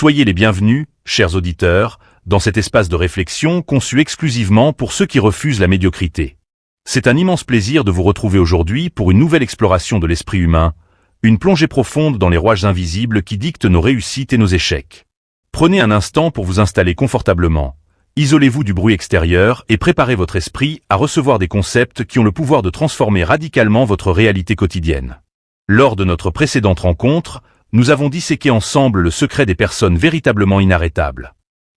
Soyez les bienvenus, chers auditeurs, dans cet espace de réflexion conçu exclusivement pour ceux qui refusent la médiocrité. C'est un immense plaisir de vous retrouver aujourd'hui pour une nouvelle exploration de l'esprit humain, une plongée profonde dans les rouages invisibles qui dictent nos réussites et nos échecs. Prenez un instant pour vous installer confortablement. Isolez-vous du bruit extérieur et préparez votre esprit à recevoir des concepts qui ont le pouvoir de transformer radicalement votre réalité quotidienne. Lors de notre précédente rencontre, nous avons disséqué ensemble le secret des personnes véritablement inarrêtables.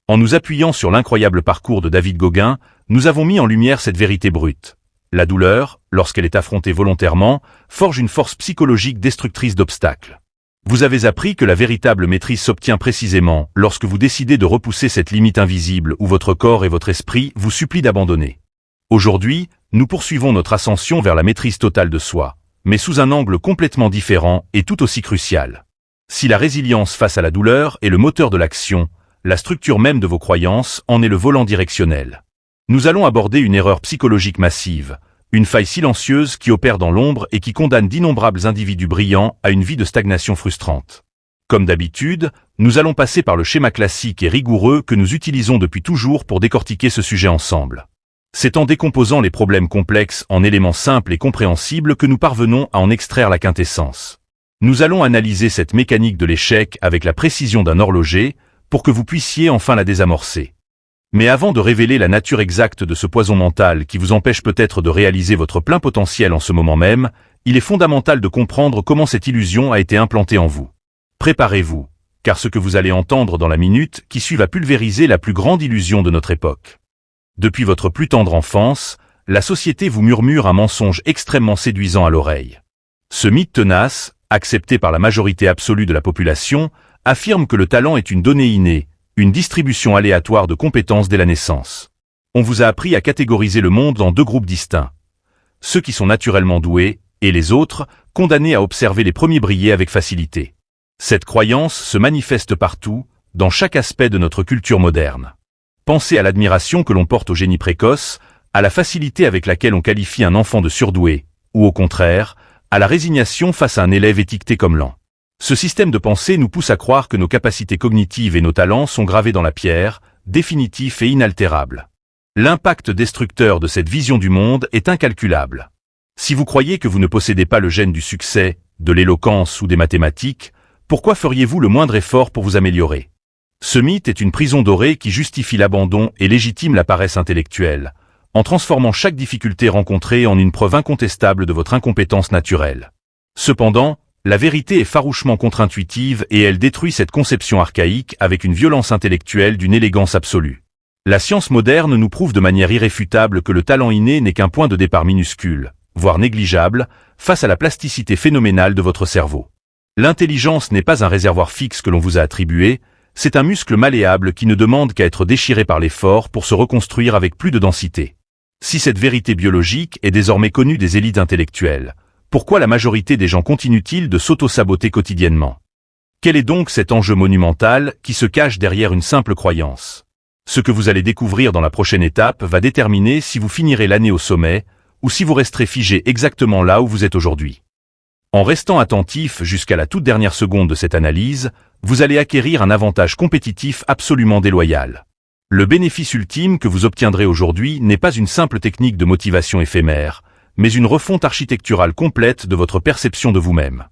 En nous appuyant sur l'incroyable parcours de David Gauguin, nous avons mis en lumière cette vérité brute. La douleur, lorsqu'elle est affrontée volontairement, forge une force psychologique destructrice d'obstacles. Vous avez appris que la véritable maîtrise s'obtient précisément lorsque vous décidez de repousser cette limite invisible où votre corps et votre esprit vous supplient d'abandonner. Aujourd'hui, nous poursuivons notre ascension vers la maîtrise totale de soi, mais sous un angle complètement différent et tout aussi crucial. Si la résilience face à la douleur est le moteur de l'action, la structure même de vos croyances en est le volant directionnel. Nous allons aborder une erreur psychologique massive, une faille silencieuse qui opère dans l'ombre et qui condamne d'innombrables individus brillants à une vie de stagnation frustrante. Comme d'habitude, nous allons passer par le schéma classique et rigoureux que nous utilisons depuis toujours pour décortiquer ce sujet ensemble. C'est en décomposant les problèmes complexes en éléments simples et compréhensibles que nous parvenons à en extraire la quintessence. Nous allons analyser cette mécanique de l'échec avec la précision d'un horloger pour que vous puissiez enfin la désamorcer. Mais avant de révéler la nature exacte de ce poison mental qui vous empêche peut-être de réaliser votre plein potentiel en ce moment même, il est fondamental de comprendre comment cette illusion a été implantée en vous. Préparez-vous, car ce que vous allez entendre dans la minute qui suit va pulvériser la plus grande illusion de notre époque. Depuis votre plus tendre enfance, la société vous murmure un mensonge extrêmement séduisant à l'oreille. Ce mythe tenace, accepté par la majorité absolue de la population, affirme que le talent est une donnée innée, une distribution aléatoire de compétences dès la naissance. On vous a appris à catégoriser le monde en deux groupes distincts. Ceux qui sont naturellement doués, et les autres, condamnés à observer les premiers briller avec facilité. Cette croyance se manifeste partout, dans chaque aspect de notre culture moderne. Pensez à l'admiration que l'on porte au génie précoce, à la facilité avec laquelle on qualifie un enfant de surdoué, ou au contraire, à la résignation face à un élève étiqueté comme lent. Ce système de pensée nous pousse à croire que nos capacités cognitives et nos talents sont gravés dans la pierre, définitifs et inaltérables. L'impact destructeur de cette vision du monde est incalculable. Si vous croyez que vous ne possédez pas le gène du succès, de l'éloquence ou des mathématiques, pourquoi feriez-vous le moindre effort pour vous améliorer? Ce mythe est une prison dorée qui justifie l'abandon et légitime la paresse intellectuelle, en transformant chaque difficulté rencontrée en une preuve incontestable de votre incompétence naturelle. Cependant, la vérité est farouchement contre-intuitive et elle détruit cette conception archaïque avec une violence intellectuelle d'une élégance absolue. La science moderne nous prouve de manière irréfutable que le talent inné n'est qu'un point de départ minuscule, voire négligeable, face à la plasticité phénoménale de votre cerveau. L'intelligence n'est pas un réservoir fixe que l'on vous a attribué, c'est un muscle malléable qui ne demande qu'à être déchiré par l'effort pour se reconstruire avec plus de densité. Si cette vérité biologique est désormais connue des élites intellectuelles, pourquoi la majorité des gens continuent-ils de s'auto-saboter quotidiennement? Quel est donc cet enjeu monumental qui se cache derrière une simple croyance? Ce que vous allez découvrir dans la prochaine étape va déterminer si vous finirez l'année au sommet ou si vous resterez figé exactement là où vous êtes aujourd'hui. En restant attentif jusqu'à la toute dernière seconde de cette analyse, vous allez acquérir un avantage compétitif absolument déloyal. Le bénéfice ultime que vous obtiendrez aujourd'hui n'est pas une simple technique de motivation éphémère, mais une refonte architecturale complète de votre perception de vous-même.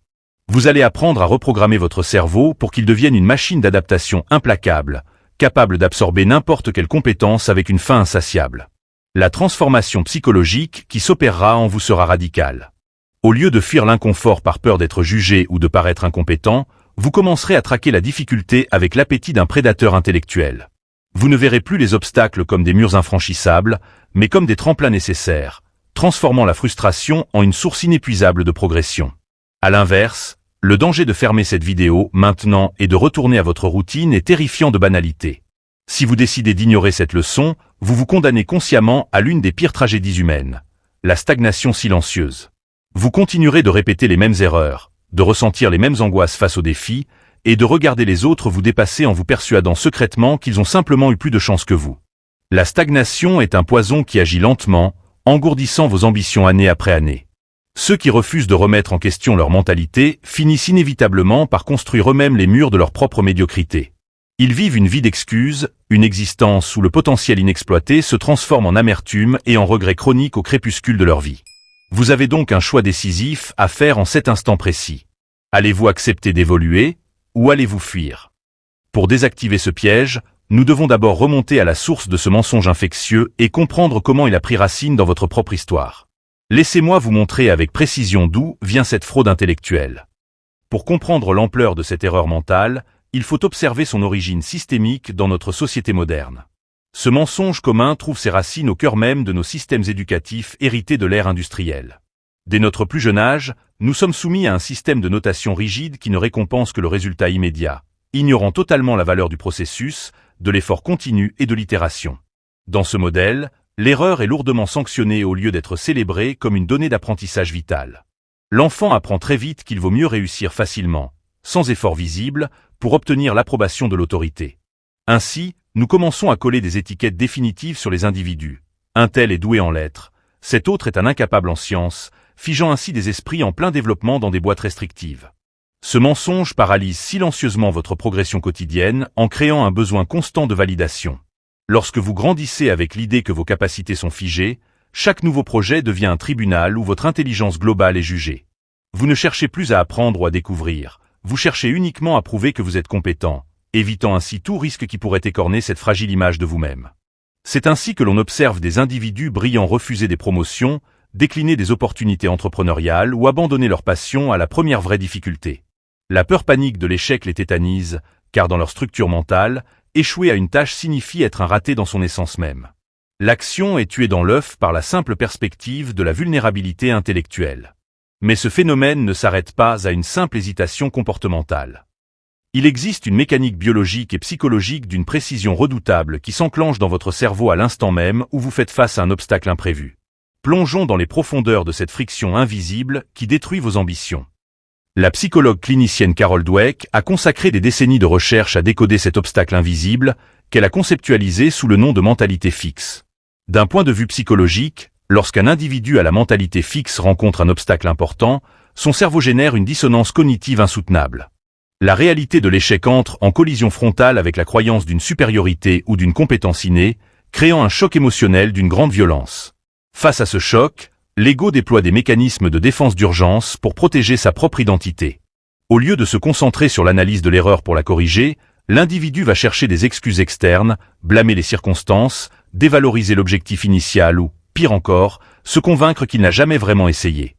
Vous allez apprendre à reprogrammer votre cerveau pour qu'il devienne une machine d'adaptation implacable, capable d'absorber n'importe quelle compétence avec une faim insatiable. La transformation psychologique qui s'opérera en vous sera radicale. Au lieu de fuir l'inconfort par peur d'être jugé ou de paraître incompétent, vous commencerez à traquer la difficulté avec l'appétit d'un prédateur intellectuel. Vous ne verrez plus les obstacles comme des murs infranchissables, mais comme des tremplins nécessaires, transformant la frustration en une source inépuisable de progression. À l'inverse, le danger de fermer cette vidéo maintenant et de retourner à votre routine est terrifiant de banalité. Si vous décidez d'ignorer cette leçon, vous vous condamnez consciemment à l'une des pires tragédies humaines, la stagnation silencieuse. Vous continuerez de répéter les mêmes erreurs, de ressentir les mêmes angoisses face aux défis, et de regarder les autres vous dépasser en vous persuadant secrètement qu'ils ont simplement eu plus de chance que vous. La stagnation est un poison qui agit lentement, engourdissant vos ambitions année après année. Ceux qui refusent de remettre en question leur mentalité finissent inévitablement par construire eux-mêmes les murs de leur propre médiocrité. Ils vivent une vie d'excuses, une existence où le potentiel inexploité se transforme en amertume et en regret chronique au crépuscule de leur vie. Vous avez donc un choix décisif à faire en cet instant précis. Allez-vous accepter d'évoluer, ou allez-vous fuir? Pour désactiver ce piège, nous devons d'abord remonter à la source de ce mensonge infectieux et comprendre comment il a pris racine dans votre propre histoire. Laissez-moi vous montrer avec précision d'où vient cette fraude intellectuelle. Pour comprendre l'ampleur de cette erreur mentale, il faut observer son origine systémique dans notre société moderne. Ce mensonge commun trouve ses racines au cœur même de nos systèmes éducatifs hérités de l'ère industrielle. Dès notre plus jeune âge, nous sommes soumis à un système de notation rigide qui ne récompense que le résultat immédiat, ignorant totalement la valeur du processus, de l'effort continu et de l'itération. Dans ce modèle, l'erreur est lourdement sanctionnée au lieu d'être célébrée comme une donnée d'apprentissage vital. L'enfant apprend très vite qu'il vaut mieux réussir facilement, sans effort visible, pour obtenir l'approbation de l'autorité. Ainsi, nous commençons à coller des étiquettes définitives sur les individus. Un tel est doué en lettres, cet autre est un incapable en sciences, figeant ainsi des esprits en plein développement dans des boîtes restrictives. Ce mensonge paralyse silencieusement votre progression quotidienne en créant un besoin constant de validation. Lorsque vous grandissez avec l'idée que vos capacités sont figées, chaque nouveau projet devient un tribunal où votre intelligence globale est jugée. Vous ne cherchez plus à apprendre ou à découvrir, vous cherchez uniquement à prouver que vous êtes compétent, évitant ainsi tout risque qui pourrait écorner cette fragile image de vous-même. C'est ainsi que l'on observe des individus brillants refuser des promotions, décliner des opportunités entrepreneuriales ou abandonner leur passion à la première vraie difficulté. La peur panique de l'échec les tétanise, car dans leur structure mentale, échouer à une tâche signifie être un raté dans son essence même. L'action est tuée dans l'œuf par la simple perspective de la vulnérabilité intellectuelle. Mais ce phénomène ne s'arrête pas à une simple hésitation comportementale. Il existe une mécanique biologique et psychologique d'une précision redoutable qui s'enclenche dans votre cerveau à l'instant même où vous faites face à un obstacle imprévu. Plongeons dans les profondeurs de cette friction invisible qui détruit vos ambitions. La psychologue clinicienne Carol Dweck a consacré des décennies de recherche à décoder cet obstacle invisible qu'elle a conceptualisé sous le nom de mentalité fixe. D'un point de vue psychologique, lorsqu'un individu à la mentalité fixe rencontre un obstacle important, son cerveau génère une dissonance cognitive insoutenable. La réalité de l'échec entre en collision frontale avec la croyance d'une supériorité ou d'une compétence innée, créant un choc émotionnel d'une grande violence. Face à ce choc, l'ego déploie des mécanismes de défense d'urgence pour protéger sa propre identité. Au lieu de se concentrer sur l'analyse de l'erreur pour la corriger, l'individu va chercher des excuses externes, blâmer les circonstances, dévaloriser l'objectif initial ou, pire encore, se convaincre qu'il n'a jamais vraiment essayé.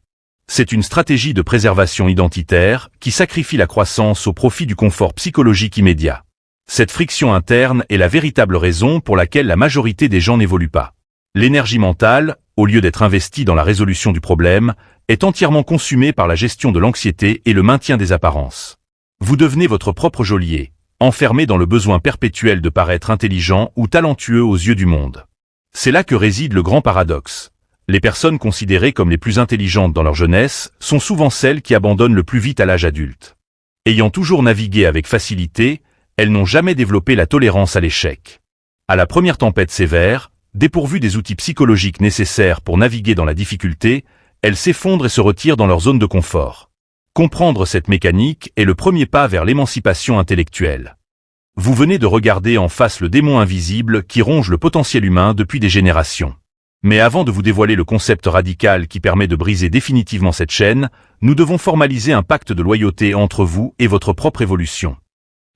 C'est une stratégie de préservation identitaire qui sacrifie la croissance au profit du confort psychologique immédiat. Cette friction interne est la véritable raison pour laquelle la majorité des gens n'évoluent pas. L'énergie mentale, au lieu d'être investie dans la résolution du problème, est entièrement consumée par la gestion de l'anxiété et le maintien des apparences. Vous devenez votre propre geôlier, enfermé dans le besoin perpétuel de paraître intelligent ou talentueux aux yeux du monde. C'est là que réside le grand paradoxe. Les personnes considérées comme les plus intelligentes dans leur jeunesse sont souvent celles qui abandonnent le plus vite à l'âge adulte. Ayant toujours navigué avec facilité, elles n'ont jamais développé la tolérance à l'échec. À la première tempête sévère, dépourvues des outils psychologiques nécessaires pour naviguer dans la difficulté, elles s'effondrent et se retirent dans leur zone de confort. Comprendre cette mécanique est le premier pas vers l'émancipation intellectuelle. Vous venez de regarder en face le démon invisible qui ronge le potentiel humain depuis des générations. Mais avant de vous dévoiler le concept radical qui permet de briser définitivement cette chaîne, nous devons formaliser un pacte de loyauté entre vous et votre propre évolution.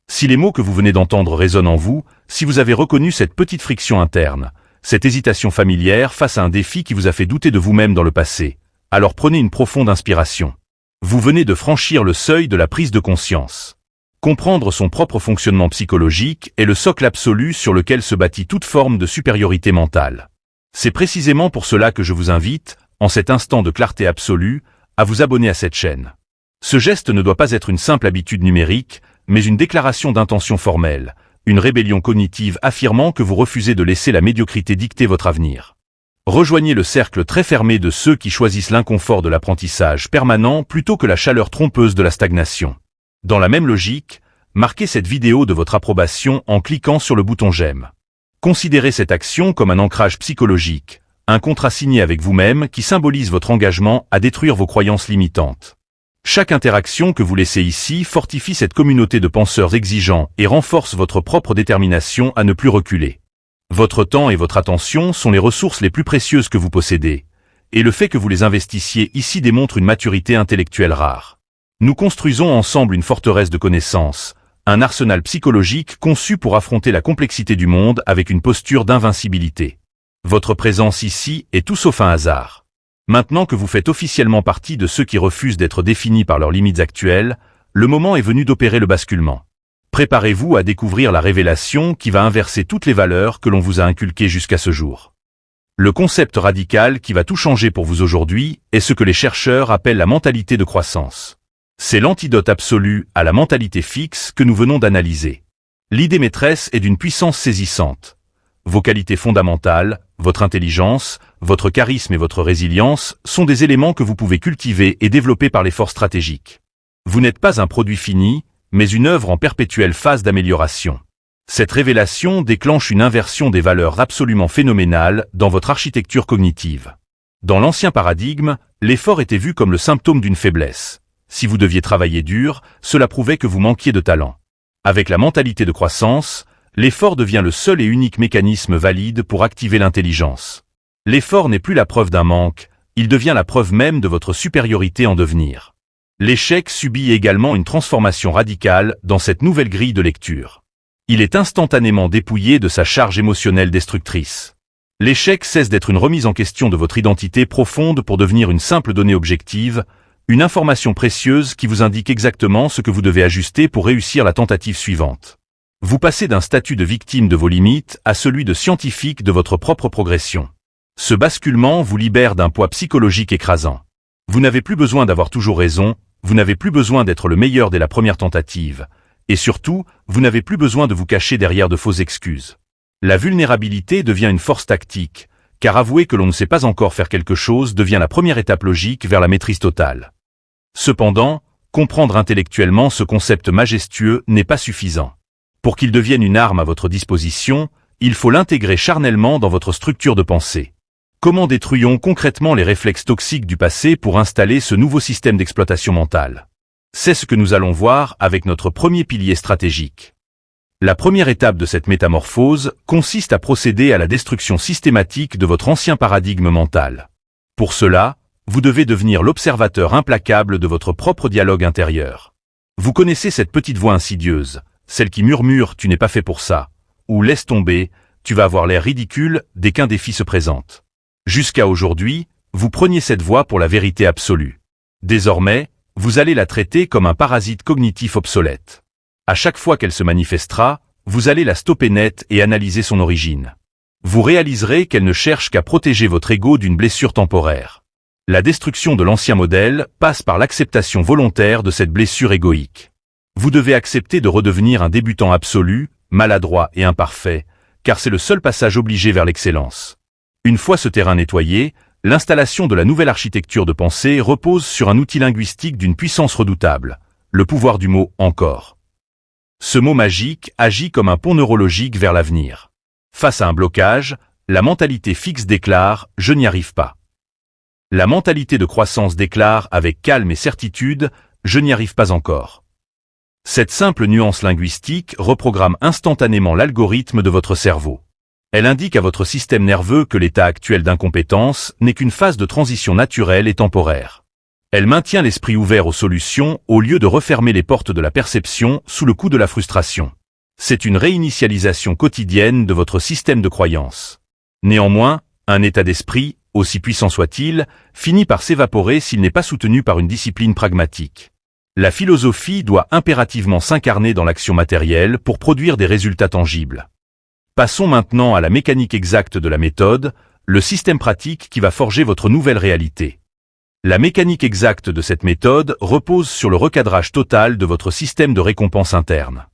Si les mots que vous venez d'entendre résonnent en vous, si vous avez reconnu cette petite friction interne, cette hésitation familière face à un défi qui vous a fait douter de vous-même dans le passé, alors prenez une profonde inspiration. Vous venez de franchir le seuil de la prise de conscience. Comprendre son propre fonctionnement psychologique est le socle absolu sur lequel se bâtit toute forme de supériorité mentale. C'est précisément pour cela que je vous invite, en cet instant de clarté absolue, à vous abonner à cette chaîne. Ce geste ne doit pas être une simple habitude numérique, mais une déclaration d'intention formelle, une rébellion cognitive affirmant que vous refusez de laisser la médiocrité dicter votre avenir. Rejoignez le cercle très fermé de ceux qui choisissent l'inconfort de l'apprentissage permanent plutôt que la chaleur trompeuse de la stagnation. Dans la même logique, marquez cette vidéo de votre approbation en cliquant sur le bouton j'aime. Considérez cette action comme un ancrage psychologique, un contrat signé avec vous-même qui symbolise votre engagement à détruire vos croyances limitantes. Chaque interaction que vous laissez ici fortifie cette communauté de penseurs exigeants et renforce votre propre détermination à ne plus reculer. Votre temps et votre attention sont les ressources les plus précieuses que vous possédez, et le fait que vous les investissiez ici démontre une maturité intellectuelle rare. Nous construisons ensemble une forteresse de connaissances, un arsenal psychologique conçu pour affronter la complexité du monde avec une posture d'invincibilité. Votre présence ici est tout sauf un hasard. Maintenant que vous faites officiellement partie de ceux qui refusent d'être définis par leurs limites actuelles, le moment est venu d'opérer le basculement. Préparez-vous à découvrir la révélation qui va inverser toutes les valeurs que l'on vous a inculquées jusqu'à ce jour. Le concept radical qui va tout changer pour vous aujourd'hui est ce que les chercheurs appellent la mentalité de croissance. C'est l'antidote absolu à la mentalité fixe que nous venons d'analyser. L'idée maîtresse est d'une puissance saisissante. Vos qualités fondamentales, votre intelligence, votre charisme et votre résilience sont des éléments que vous pouvez cultiver et développer par l'effort stratégique. Vous n'êtes pas un produit fini, mais une œuvre en perpétuelle phase d'amélioration. Cette révélation déclenche une inversion des valeurs absolument phénoménales dans votre architecture cognitive. Dans l'ancien paradigme, l'effort était vu comme le symptôme d'une faiblesse. Si vous deviez travailler dur, cela prouvait que vous manquiez de talent. Avec la mentalité de croissance, l'effort devient le seul et unique mécanisme valide pour activer l'intelligence. L'effort n'est plus la preuve d'un manque, il devient la preuve même de votre supériorité en devenir. L'échec subit également une transformation radicale dans cette nouvelle grille de lecture. Il est instantanément dépouillé de sa charge émotionnelle destructrice. L'échec cesse d'être une remise en question de votre identité profonde pour devenir une simple donnée objective, une information précieuse qui vous indique exactement ce que vous devez ajuster pour réussir la tentative suivante. Vous passez d'un statut de victime de vos limites à celui de scientifique de votre propre progression. Ce basculement vous libère d'un poids psychologique écrasant. Vous n'avez plus besoin d'avoir toujours raison, vous n'avez plus besoin d'être le meilleur dès la première tentative, et surtout, vous n'avez plus besoin de vous cacher derrière de fausses excuses. La vulnérabilité devient une force tactique, car avouer que l'on ne sait pas encore faire quelque chose devient la première étape logique vers la maîtrise totale. Cependant, comprendre intellectuellement ce concept majestueux n'est pas suffisant. Pour qu'il devienne une arme à votre disposition, il faut l'intégrer charnellement dans votre structure de pensée. Comment détruisons concrètement les réflexes toxiques du passé pour installer ce nouveau système d'exploitation mentale? C'est ce que nous allons voir avec notre premier pilier stratégique. La première étape de cette métamorphose consiste à procéder à la destruction systématique de votre ancien paradigme mental. Pour cela, vous devez devenir l'observateur implacable de votre propre dialogue intérieur. Vous connaissez cette petite voix insidieuse, celle qui murmure « tu n'es pas fait pour ça » ou « laisse tomber, tu vas avoir l'air ridicule dès qu'un défi se présente ». Jusqu'à aujourd'hui, vous preniez cette voix pour la vérité absolue. Désormais, vous allez la traiter comme un parasite cognitif obsolète. À chaque fois qu'elle se manifestera, vous allez la stopper net et analyser son origine. Vous réaliserez qu'elle ne cherche qu'à protéger votre ego d'une blessure temporaire. La destruction de l'ancien modèle passe par l'acceptation volontaire de cette blessure égoïque. Vous devez accepter de redevenir un débutant absolu, maladroit et imparfait, car c'est le seul passage obligé vers l'excellence. Une fois ce terrain nettoyé, l'installation de la nouvelle architecture de pensée repose sur un outil linguistique d'une puissance redoutable, le pouvoir du mot « encore ». Ce mot magique agit comme un pont neurologique vers l'avenir. Face à un blocage, la mentalité fixe déclare « je n'y arrive pas ». La mentalité de croissance déclare avec calme et certitude « je n'y arrive pas encore ». Cette simple nuance linguistique reprogramme instantanément l'algorithme de votre cerveau. Elle indique à votre système nerveux que l'état actuel d'incompétence n'est qu'une phase de transition naturelle et temporaire. Elle maintient l'esprit ouvert aux solutions au lieu de refermer les portes de la perception sous le coup de la frustration. C'est une réinitialisation quotidienne de votre système de croyance. Néanmoins, un état d'esprit, aussi puissant soit-il, finit par s'évaporer s'il n'est pas soutenu par une discipline pragmatique. La philosophie doit impérativement s'incarner dans l'action matérielle pour produire des résultats tangibles. Passons maintenant à la mécanique exacte de la méthode, le système pratique qui va forger votre nouvelle réalité. La mécanique exacte de cette méthode repose sur le recadrage total de votre système de récompense interne.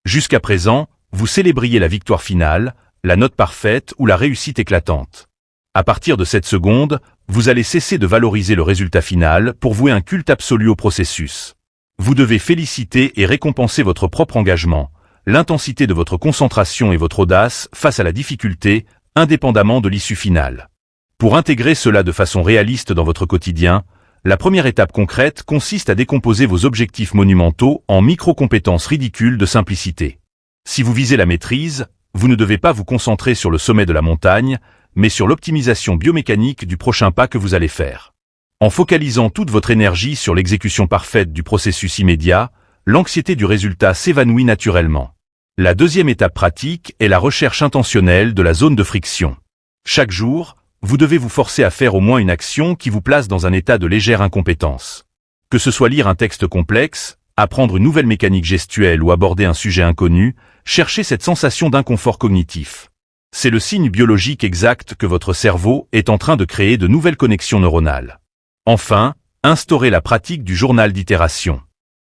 Jusqu'à présent, vous célébriez la victoire finale, la note parfaite ou la réussite éclatante. À partir de cette seconde, vous allez cesser de valoriser le résultat final pour vouer un culte absolu au processus. Vous devez féliciter et récompenser votre propre engagement, l'intensité de votre concentration et votre audace face à la difficulté, indépendamment de l'issue finale. Pour intégrer cela de façon réaliste dans votre quotidien, La première étape concrète consiste à décomposer vos objectifs monumentaux en micro-compétences ridicules de simplicité. Si vous visez la maîtrise, vous ne devez pas vous concentrer sur le sommet de la montagne, mais sur l'optimisation biomécanique du prochain pas que vous allez faire. En focalisant toute votre énergie sur l'exécution parfaite du processus immédiat, l'anxiété du résultat s'évanouit naturellement. La deuxième étape pratique est la recherche intentionnelle de la zone de friction. Chaque jour, vous devez vous forcer à faire au moins une action qui vous place dans un état de légère incompétence. Que ce soit lire un texte complexe, apprendre une nouvelle mécanique gestuelle ou aborder un sujet inconnu, cherchez cette sensation d'inconfort cognitif. C'est le signe biologique exact que votre cerveau est en train de créer de nouvelles connexions neuronales. Enfin, instaurez la pratique du journal d'itération.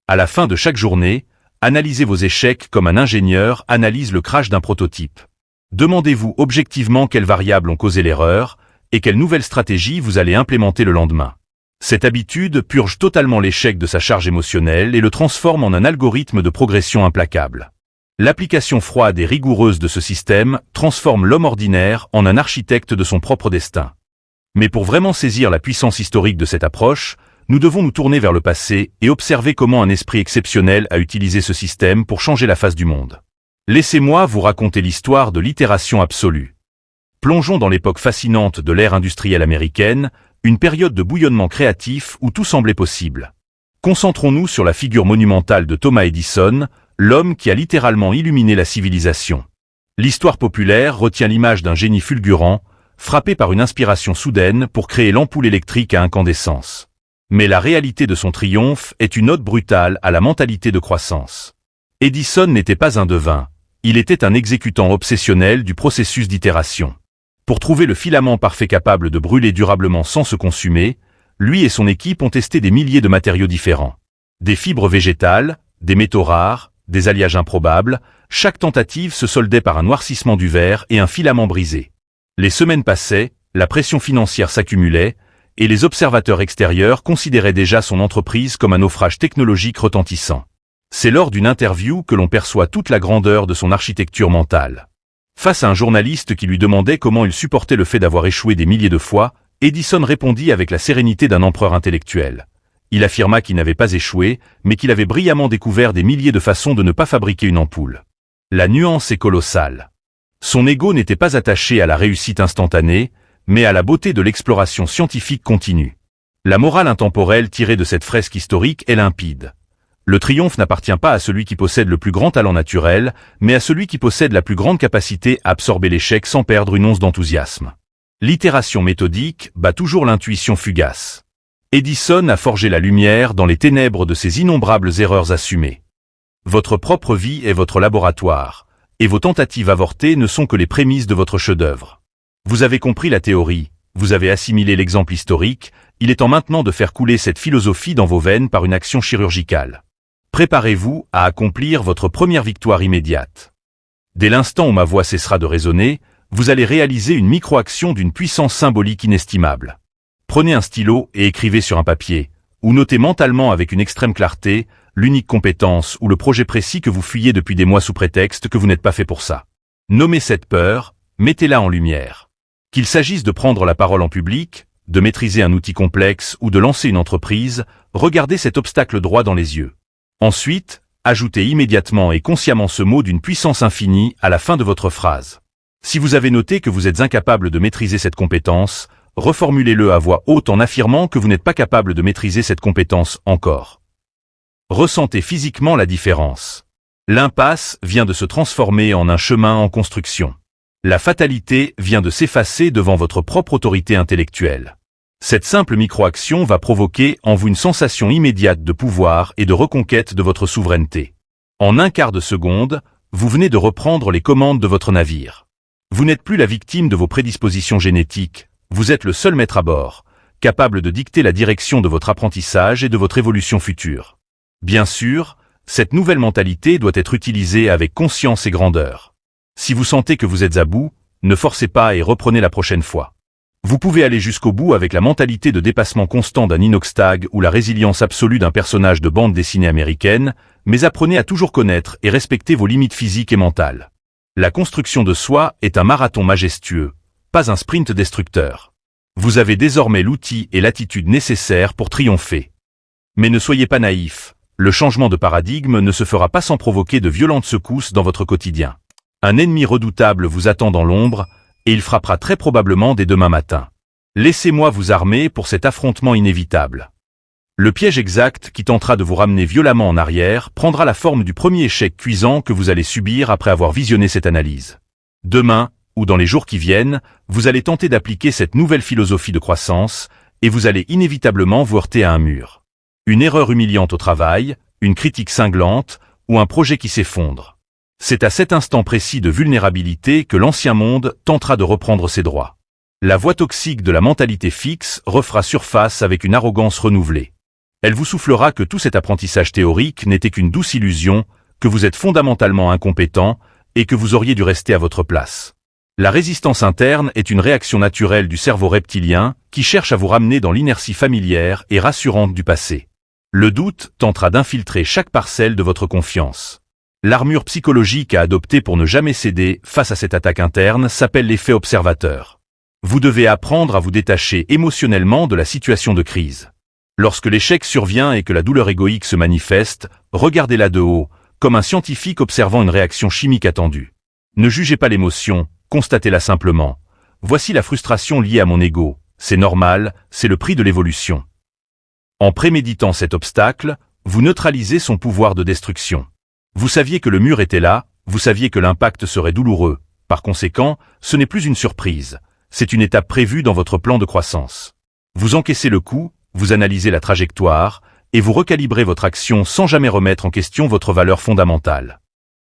À la fin de chaque journée, analysez vos échecs comme un ingénieur analyse le crash d'un prototype. Demandez-vous objectivement quelles variables ont causé l'erreur et quelle nouvelle stratégie vous allez implémenter le lendemain. Cette habitude purge totalement l'échec de sa charge émotionnelle et le transforme en un algorithme de progression implacable. L'application froide et rigoureuse de ce système transforme l'homme ordinaire en un architecte de son propre destin. Mais pour vraiment saisir la puissance historique de cette approche, nous devons nous tourner vers le passé et observer comment un esprit exceptionnel a utilisé ce système pour changer la face du monde. Laissez-moi vous raconter l'histoire de l'itération absolue. Plongeons dans l'époque fascinante de l'ère industrielle américaine, une période de bouillonnement créatif où tout semblait possible. Concentrons-nous sur la figure monumentale de Thomas Edison, l'homme qui a littéralement illuminé la civilisation. L'histoire populaire retient l'image d'un génie fulgurant, frappé par une inspiration soudaine pour créer l'ampoule électrique à incandescence. Mais la réalité de son triomphe est une ode brutale à la mentalité de croissance. Edison n'était pas un devin, il était un exécutant obsessionnel du processus d'itération. Pour trouver le filament parfait capable de brûler durablement sans se consumer, lui et son équipe ont testé des milliers de matériaux différents. Des fibres végétales, des métaux rares, des alliages improbables, chaque tentative se soldait par un noircissement du verre et un filament brisé. Les semaines passaient, la pression financière s'accumulait, et les observateurs extérieurs considéraient déjà son entreprise comme un naufrage technologique retentissant. C'est lors d'une interview que l'on perçoit toute la grandeur de son architecture mentale. Face à un journaliste qui lui demandait comment il supportait le fait d'avoir échoué des milliers de fois, Edison répondit avec la sérénité d'un empereur intellectuel. Il affirma qu'il n'avait pas échoué, mais qu'il avait brillamment découvert des milliers de façons de ne pas fabriquer une ampoule. La nuance est colossale. Son ego n'était pas attaché à la réussite instantanée, mais à la beauté de l'exploration scientifique continue. La morale intemporelle tirée de cette fresque historique est limpide. Le triomphe n'appartient pas à celui qui possède le plus grand talent naturel, mais à celui qui possède la plus grande capacité à absorber l'échec sans perdre une once d'enthousiasme. L'itération méthodique bat toujours l'intuition fugace. Edison a forgé la lumière dans les ténèbres de ses innombrables erreurs assumées. Votre propre vie est votre laboratoire, et vos tentatives avortées ne sont que les prémices de votre chef-d'œuvre. Vous avez compris la théorie, vous avez assimilé l'exemple historique, il est temps maintenant de faire couler cette philosophie dans vos veines par une action chirurgicale. Préparez-vous à accomplir votre première victoire immédiate. Dès l'instant où ma voix cessera de résonner, vous allez réaliser une micro-action d'une puissance symbolique inestimable. Prenez un stylo et écrivez sur un papier, ou notez mentalement avec une extrême clarté, l'unique compétence ou le projet précis que vous fuyez depuis des mois sous prétexte que vous n'êtes pas fait pour ça. Nommez cette peur, mettez-la en lumière. Qu'il s'agisse de prendre la parole en public, de maîtriser un outil complexe ou de lancer une entreprise, regardez cet obstacle droit dans les yeux. Ensuite, ajoutez immédiatement et consciemment ce mot d'une puissance infinie à la fin de votre phrase. Si vous avez noté que vous êtes incapable de maîtriser cette compétence, reformulez-le à voix haute en affirmant que vous n'êtes pas capable de maîtriser cette compétence encore. Ressentez physiquement la différence. L'impasse vient de se transformer en un chemin en construction. La fatalité vient de s'effacer devant votre propre autorité intellectuelle. Cette simple micro-action va provoquer en vous une sensation immédiate de pouvoir et de reconquête de votre souveraineté. En un quart de seconde, vous venez de reprendre les commandes de votre navire. Vous n'êtes plus la victime de vos prédispositions génétiques, vous êtes le seul maître à bord, capable de dicter la direction de votre apprentissage et de votre évolution future. Bien sûr, cette nouvelle mentalité doit être utilisée avec conscience et grandeur. Si vous sentez que vous êtes à bout, ne forcez pas et reprenez la prochaine fois. Vous pouvez aller jusqu'au bout avec la mentalité de dépassement constant d'un inoxtag ou la résilience absolue d'un personnage de bande dessinée américaine, mais apprenez à toujours connaître et respecter vos limites physiques et mentales. La construction de soi est un marathon majestueux, pas un sprint destructeur. Vous avez désormais l'outil et l'attitude nécessaires pour triompher. Mais ne soyez pas naïfs, le changement de paradigme ne se fera pas sans provoquer de violentes secousses dans votre quotidien. Un ennemi redoutable vous attend dans l'ombre, et il frappera très probablement dès demain matin. Laissez-moi vous armer pour cet affrontement inévitable. Le piège exact qui tentera de vous ramener violemment en arrière prendra la forme du premier échec cuisant que vous allez subir après avoir visionné cette analyse. Demain, ou dans les jours qui viennent, vous allez tenter d'appliquer cette nouvelle philosophie de croissance, et vous allez inévitablement vous heurter à un mur. Une erreur humiliante au travail, une critique cinglante, ou un projet qui s'effondre. C'est à cet instant précis de vulnérabilité que l'ancien monde tentera de reprendre ses droits. La voix toxique de la mentalité fixe refera surface avec une arrogance renouvelée. Elle vous soufflera que tout cet apprentissage théorique n'était qu'une douce illusion, que vous êtes fondamentalement incompétent, et que vous auriez dû rester à votre place. La résistance interne est une réaction naturelle du cerveau reptilien qui cherche à vous ramener dans l'inertie familière et rassurante du passé. Le doute tentera d'infiltrer chaque parcelle de votre confiance. L'armure psychologique à adopter pour ne jamais céder face à cette attaque interne s'appelle l'effet observateur. Vous devez apprendre à vous détacher émotionnellement de la situation de crise. Lorsque l'échec survient et que la douleur égoïque se manifeste, regardez-la de haut, comme un scientifique observant une réaction chimique attendue. Ne jugez pas l'émotion, constatez-la simplement. Voici la frustration liée à mon ego. C'est normal, c'est le prix de l'évolution. En préméditant cet obstacle, vous neutralisez son pouvoir de destruction. Vous saviez que le mur était là, vous saviez que l'impact serait douloureux. Par conséquent, ce n'est plus une surprise. C'est une étape prévue dans votre plan de croissance. Vous encaissez le coup, vous analysez la trajectoire, et vous recalibrez votre action sans jamais remettre en question votre valeur fondamentale.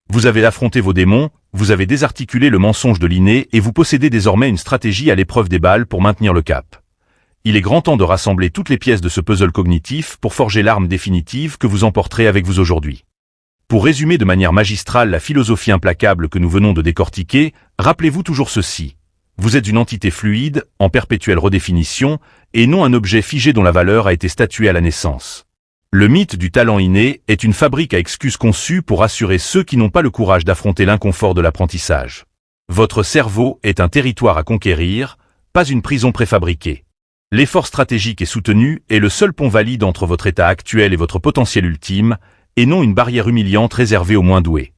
Vous avez affronté vos démons, vous avez désarticulé le mensonge de l'inné et vous possédez désormais une stratégie à l'épreuve des balles pour maintenir le cap. Il est grand temps de rassembler toutes les pièces de ce puzzle cognitif pour forger l'arme définitive que vous emporterez avec vous aujourd'hui. Pour résumer de manière magistrale la philosophie implacable que nous venons de décortiquer, rappelez-vous toujours ceci. Vous êtes une entité fluide, en perpétuelle redéfinition, et non un objet figé dont la valeur a été statuée à la naissance. Le mythe du talent inné est une fabrique à excuses conçue pour rassurer ceux qui n'ont pas le courage d'affronter l'inconfort de l'apprentissage. Votre cerveau est un territoire à conquérir, pas une prison préfabriquée. L'effort stratégique et soutenu est le seul pont valide entre votre état actuel et votre potentiel ultime, et non une barrière humiliante réservée aux moins doués.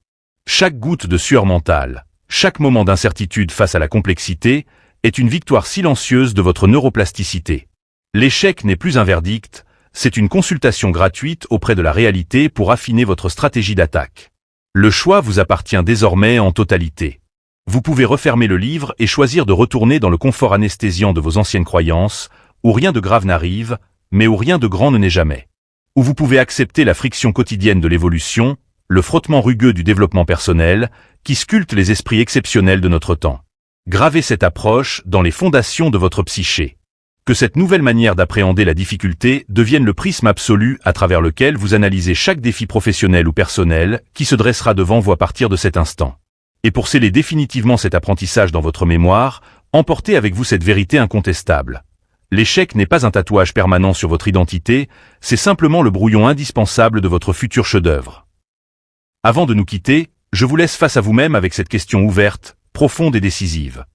Chaque goutte de sueur mentale, chaque moment d'incertitude face à la complexité, est une victoire silencieuse de votre neuroplasticité. L'échec n'est plus un verdict, c'est une consultation gratuite auprès de la réalité pour affiner votre stratégie d'attaque. Le choix vous appartient désormais en totalité. Vous pouvez refermer le livre et choisir de retourner dans le confort anesthésiant de vos anciennes croyances, où rien de grave n'arrive, mais où rien de grand ne naît jamais. Où vous pouvez accepter la friction quotidienne de l'évolution, le frottement rugueux du développement personnel, qui sculpte les esprits exceptionnels de notre temps. Gravez cette approche dans les fondations de votre psyché. Que cette nouvelle manière d'appréhender la difficulté devienne le prisme absolu à travers lequel vous analysez chaque défi professionnel ou personnel qui se dressera devant vous à partir de cet instant. Et pour sceller définitivement cet apprentissage dans votre mémoire, emportez avec vous cette vérité incontestable. L'échec n'est pas un tatouage permanent sur votre identité, c'est simplement le brouillon indispensable de votre futur chef-d'œuvre. Avant de nous quitter, je vous laisse face à vous-même avec cette question ouverte, profonde et décisive.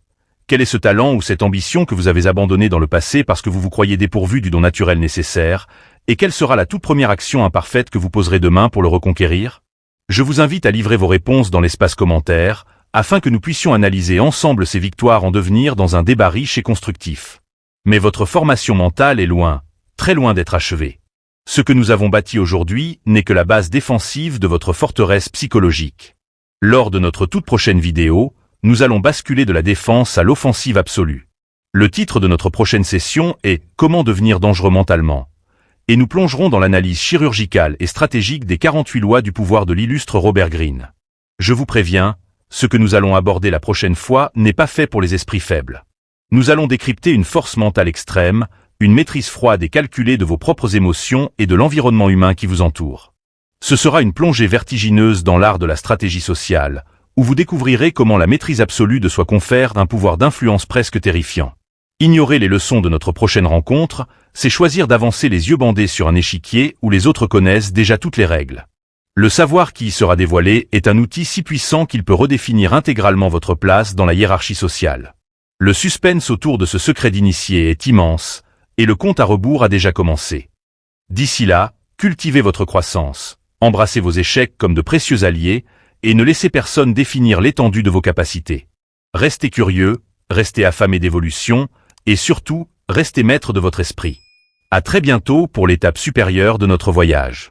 Quel est ce talent ou cette ambition que vous avez abandonné dans le passé parce que vous vous croyez dépourvu du don naturel nécessaire, et quelle sera la toute première action imparfaite que vous poserez demain pour le reconquérir? Je vous invite à livrer vos réponses dans l'espace commentaire, afin que nous puissions analyser ensemble ces victoires en devenir dans un débat riche et constructif. Mais votre formation mentale est loin, très loin d'être achevée. Ce que nous avons bâti aujourd'hui n'est que la base défensive de votre forteresse psychologique. Lors de notre toute prochaine vidéo, nous allons basculer de la défense à l'offensive absolue. Le titre de notre prochaine session est « Comment devenir dangereux mentalement ?» et nous plongerons dans l'analyse chirurgicale et stratégique des 48 lois du pouvoir de l'illustre Robert Greene. Je vous préviens, ce que nous allons aborder la prochaine fois n'est pas fait pour les esprits faibles. Nous allons décrypter une force mentale extrême, une maîtrise froide et calculée de vos propres émotions et de l'environnement humain qui vous entoure. Ce sera une plongée vertigineuse dans l'art de la stratégie sociale, où vous découvrirez comment la maîtrise absolue de soi confère un pouvoir d'influence presque terrifiant. Ignorer les leçons de notre prochaine rencontre, c'est choisir d'avancer les yeux bandés sur un échiquier où les autres connaissent déjà toutes les règles. Le savoir qui y sera dévoilé est un outil si puissant qu'il peut redéfinir intégralement votre place dans la hiérarchie sociale. Le suspense autour de ce secret d'initié est immense, et le compte à rebours a déjà commencé. D'ici là, cultivez votre croissance, embrassez vos échecs comme de précieux alliés, et ne laissez personne définir l'étendue de vos capacités. Restez curieux, restez affamé d'évolution, et surtout, restez maître de votre esprit. À très bientôt pour l'étape supérieure de notre voyage.